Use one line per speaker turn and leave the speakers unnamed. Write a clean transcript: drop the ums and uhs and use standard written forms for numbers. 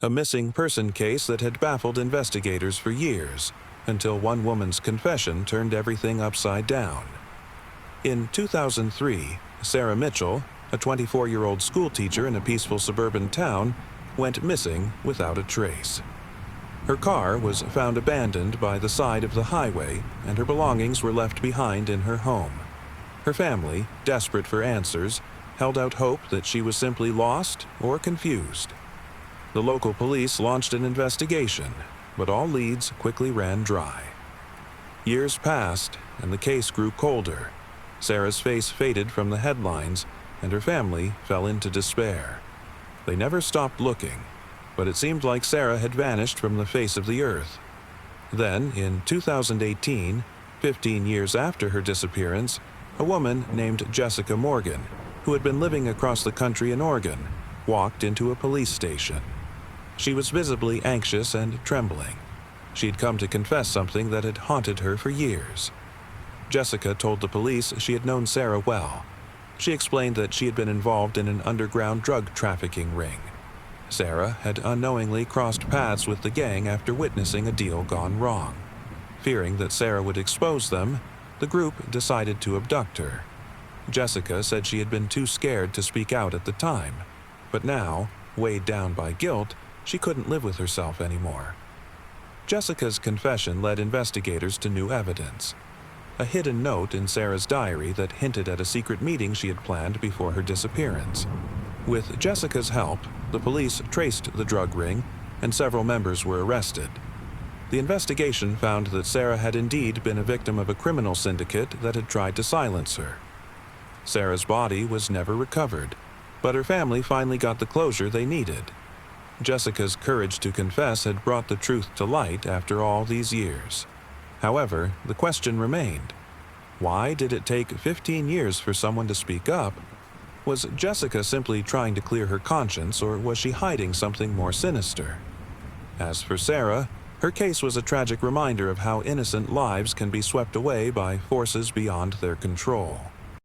a missing person case that had baffled investigators for years, until one woman's confession turned everything upside down. In 2003, Sarah Mitchell, a 24-year-old schoolteacher in a peaceful suburban town, went missing without a trace. Her car was found abandoned by the side of the highway, and her belongings were left behind in her home. Her family, desperate for answers, held out hope that she was simply lost or confused. The local police launched an investigation, but all leads quickly ran dry. Years passed, and the case grew colder. Sarah's face faded from the headlines, and her family fell into despair. They never stopped looking, but it seemed like Sarah had vanished from the face of the earth. Then, in 2018, 15 years after her disappearance, a woman named Jessica Morgan, who had been living across the country in Oregon, walked into a police station. She was visibly anxious and trembling. She'd come to confess something that had haunted her for years. Jessica told the police she had known Sarah well. She explained that she had been involved in an underground drug trafficking ring. Sarah had unknowingly crossed paths with the gang after witnessing a deal gone wrong. Fearing that Sarah would expose them, the group decided to abduct her. Jessica said she had been too scared to speak out at the time, but now, weighed down by guilt, she couldn't live with herself anymore. Jessica's confession led investigators to new evidence. A hidden note in Sarah's diary that hinted at a secret meeting she had planned before her disappearance. With Jessica's help, the police traced the drug ring, and several members were arrested. The investigation found that Sarah had indeed been a victim of a criminal syndicate that had tried to silence her. Sarah's body was never recovered, but her family finally got the closure they needed. Jessica's courage to confess had brought the truth to light after all these years. However, the question remained: why did it take 15 years for someone to speak up? Was Jessica simply trying to clear her conscience, or was she hiding something more sinister? As for Sarah, her case was a tragic reminder of how innocent lives can be swept away by forces beyond their control.